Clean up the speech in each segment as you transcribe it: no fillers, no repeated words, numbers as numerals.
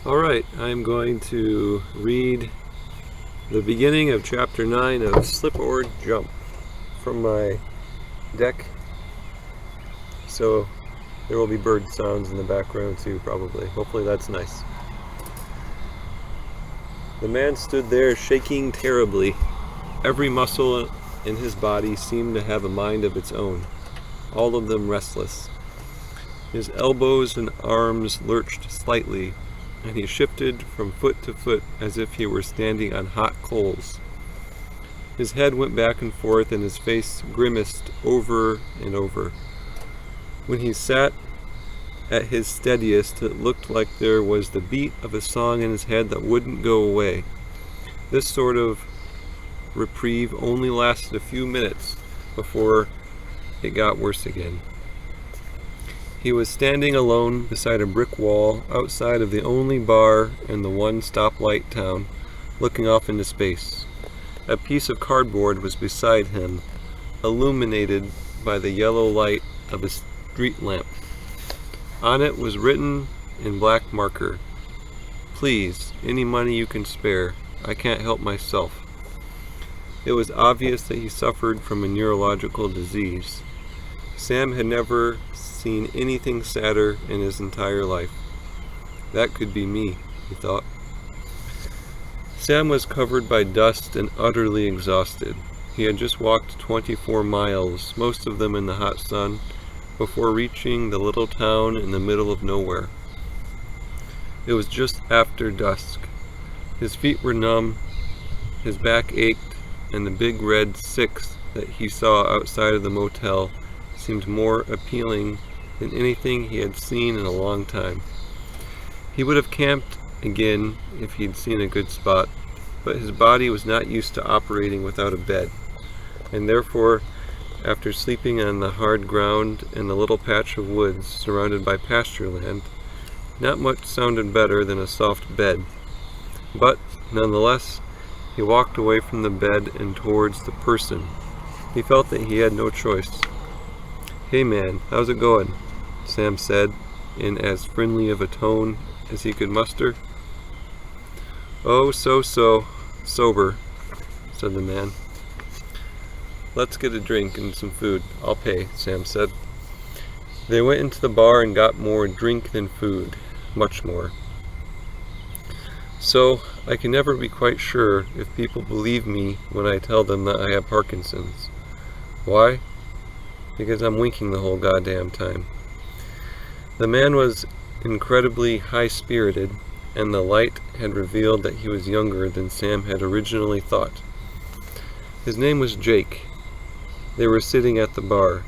Alright, I'm going to read the beginning of Chapter 9 of Slip or Jump from my deck. So there will be bird sounds in the background too, probably. Hopefully that's nice. The man stood there shaking terribly. Every muscle in his body seemed to have a mind of its own, all of them restless. His elbows and arms lurched slightly, and he shifted from foot to foot as if he were standing on hot coals. His head went back and forth, and his face grimaced over and over. When he sat at his steadiest, it looked like there was the beat of a song in his head that wouldn't go away. This sort of reprieve only lasted a few minutes before it got worse again. He was standing alone beside a brick wall outside of the only bar in the one stoplight town, looking off into space. A piece of cardboard was beside him, illuminated by the yellow light of a street lamp. On it was written in black marker, "Please, any money you can spare. I can't help myself." It was obvious that he suffered from a neurological disease. Sam had never seen anything sadder in his entire life. That could be me, he thought. Sam was covered by dust and utterly exhausted. He had just walked 24 miles, most of them in the hot sun, before reaching the little town in the middle of nowhere. It was just after dusk. His feet were numb, his back ached, and the big red 6 that he saw outside of the motel seemed more appealing than anything he had seen in a long time. He would have camped again if he'd seen a good spot, but his body was not used to operating without a bed, and therefore, after sleeping on the hard ground in the little patch of woods surrounded by pasture land, not much sounded better than a soft bed. But, nonetheless, he walked away from the bed and towards the person. He felt that he had no choice. "Hey man, how's it going?" Sam said, in as friendly of a tone as he could muster. "Oh, so, sober," said the man. "Let's get a drink and some food. I'll pay," Sam said. They went into the bar and got more drink than food, much more. So, I can never be quite sure if people believe me when I tell them that I have Parkinson's. Why? Because I'm winking the whole goddamn time. The man was incredibly high-spirited, and the light had revealed that he was younger than Sam had originally thought. His name was Jake. They were sitting at the bar.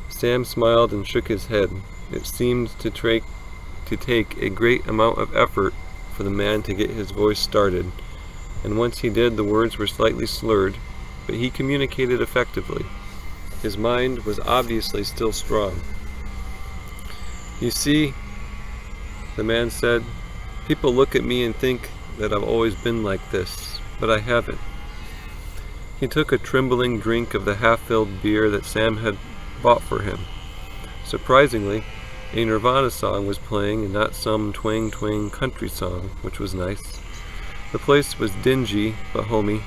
Sam smiled and shook his head. It seemed to take a great amount of effort for the man to get his voice started, and once he did, the words were slightly slurred, but he communicated effectively. His mind was obviously still strong. "You see," the man said, "people look at me and think that I've always been like this, but I haven't." He took a trembling drink of the half-filled beer that Sam had bought for him. Surprisingly, a Nirvana song was playing and not some twang-twang country song, which was nice. The place was dingy, but homey.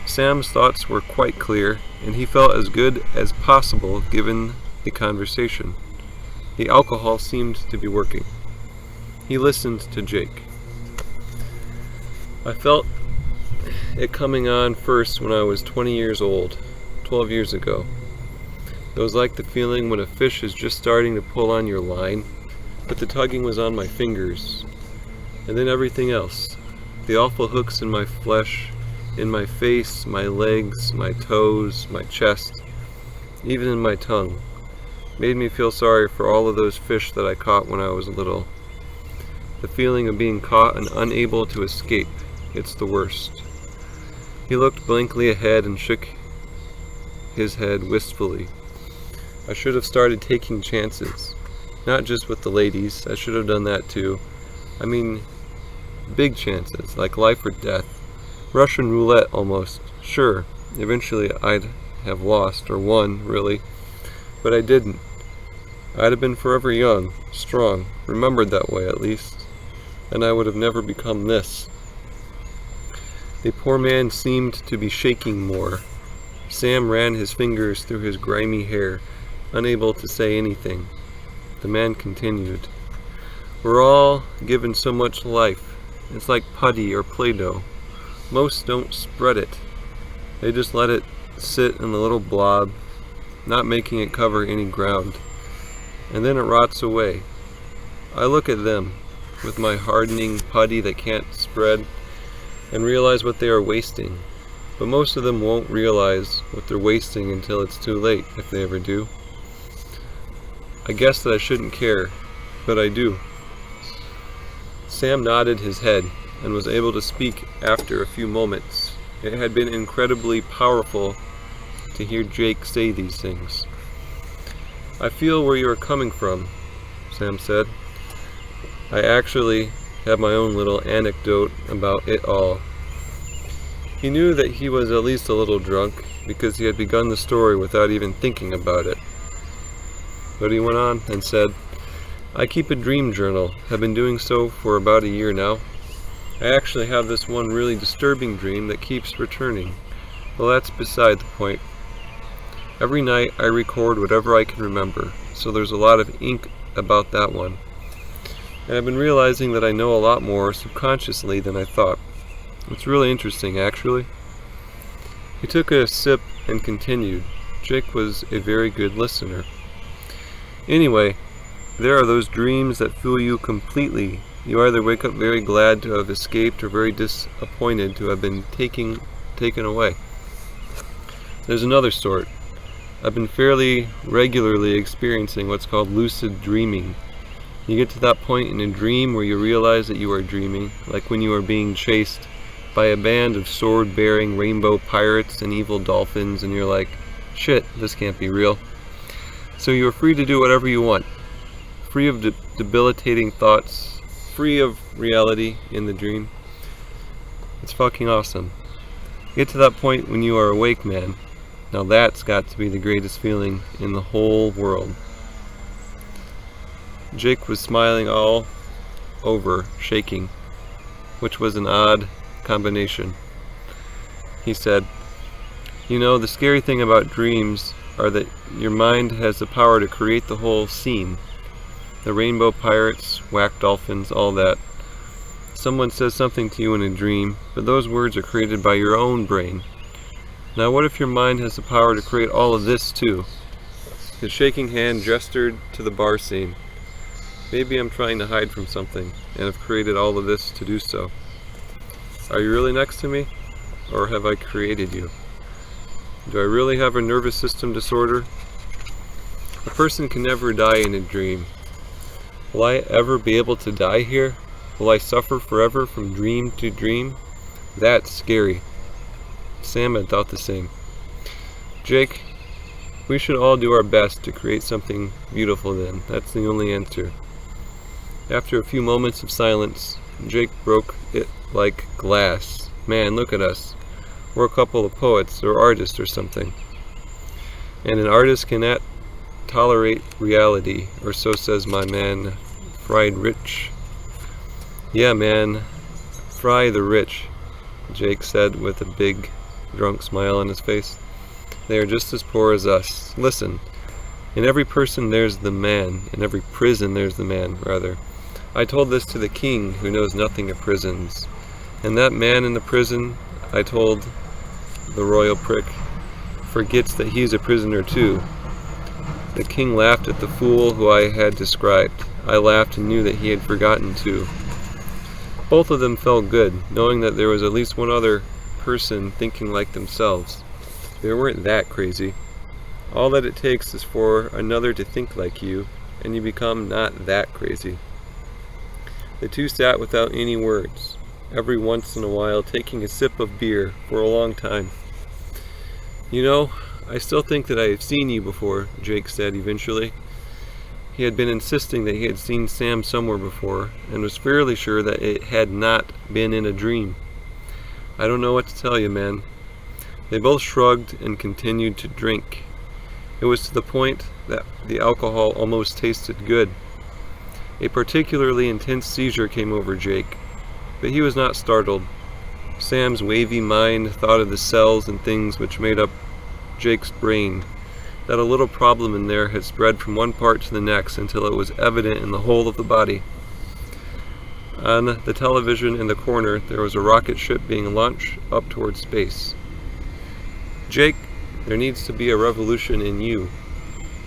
Sam's thoughts were quite clear, and he felt as good as possible given the conversation. The alcohol seemed to be working. He listened to Jake. "I felt it coming on first when I was 20 years old, 12 years ago. It was like the feeling when a fish is just starting to pull on your line, but the tugging was on my fingers. And then everything else. The awful hooks in my flesh, in my face, my legs, my toes, my chest, even in my tongue. Made me feel sorry for all of those fish that I caught when I was little. The feeling of being caught and unable to escape, it's the worst." He looked blankly ahead and shook his head wistfully. "I should have started taking chances. Not just with the ladies, I should have done that too. I mean, big chances, like life or death. Russian roulette almost. Sure, eventually I'd have lost, or won, really. But I didn't. I'd have been forever young, strong, remembered that way at least. and I would have never become this." The poor man seemed to be shaking more. Sam ran his fingers through his grimy hair, unable to say anything. The man continued, "We're all given so much life. It's like putty or Play-Doh. Most don't spread it. They just let it sit in a little blob, not making it cover any ground. And then it rots away. I look at them, with my hardening putty that can't spread, and realize what they are wasting. But most of them won't realize what they're wasting until it's too late, if they ever do. I guess that I shouldn't care, but I do." Sam nodded his head and was able to speak after a few moments. It had been incredibly powerful to hear Jake say these things. "I feel where you are coming from," Sam said. "I actually have my own little anecdote about it all." He knew that he was at least a little drunk because he had begun the story without even thinking about it. But he went on and said, "I keep a dream journal. Have been doing so for about a year now. I actually have this one really disturbing dream that keeps returning. Well, that's beside the point. Every night I record whatever I can remember, so there's a lot of ink about that one. And I've been realizing that I know a lot more subconsciously than I thought. It's really interesting, actually." He took a sip and continued. Jake was a very good listener. "Anyway, there are those dreams that fool you completely. You either wake up very glad to have escaped or very disappointed to have been taken away. There's another sort. I've been fairly regularly experiencing what's called lucid dreaming. You get to that point in a dream where you realize that you are dreaming, like when you are being chased by a band of sword-bearing rainbow pirates and evil dolphins, and you're like, shit, this can't be real. So you are free to do whatever you want, free of debilitating thoughts, free of reality in the dream. It's fucking awesome. Get to that point when you are awake, man. Now that's got to be the greatest feeling in the whole world." Jake was smiling all over, shaking, which was an odd combination. He said, "You know, the scary thing about dreams are that your mind has the power to create the whole scene. The rainbow pirates, whack dolphins, all that. Someone says something to you in a dream, but those words are created by your own brain. Now what if your mind has the power to create all of this too?" His shaking hand gestured to the bar scene. "Maybe I'm trying to hide from something, and have created all of this to do so. Are you really next to me? Or have I created you? Do I really have a nervous system disorder? A person can never die in a dream. Will I ever be able to die here? Will I suffer forever from dream to dream? That's scary." Sam had thought the same. "Jake, we should all do our best to create something beautiful then. That's the only answer." After a few moments of silence, Jake broke it like glass. "Man, look at us. We're a couple of poets or artists or something. And an artist cannot tolerate reality, or so says my man, Fried Rich." "Yeah, man, fry the rich," Jake said with a big, drunk smile on his face. "They are just as poor as us. Listen, in every person there's the man. In every prison there's the man, rather. I told this to the king, who knows nothing of prisons. And that man in the prison, I told the royal prick, forgets that he's a prisoner too." The king laughed at the fool who I had described. I laughed and knew that he had forgotten too. Both of them felt good, knowing that there was at least one other person thinking like themselves. They weren't that crazy. All that it takes is for another to think like you, and you become not that crazy. The two sat without any words, every once in a while taking a sip of beer for a long time. "You know, I still think that I have seen you before," Jake said eventually. He had been insisting that he had seen Sam somewhere before, and was fairly sure that it had not been in a dream. "I don't know what to tell you, man." They both shrugged and continued to drink. It was to the point that the alcohol almost tasted good. A particularly intense seizure came over Jake, but he was not startled. Sam's wavy mind thought of the cells and things which made up Jake's brain, that a little problem in there had spread from one part to the next until it was evident in the whole of the body. On the television in the corner, there was a rocket ship being launched up toward space. Jake, there needs to be a revolution in you.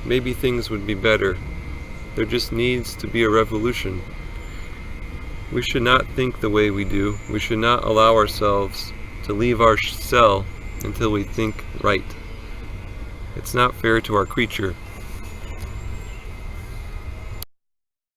Maybe things would be better. There just needs to be a revolution. We should not think the way we do. We should not allow ourselves to leave our cell until we think right. It's not fair to our creature.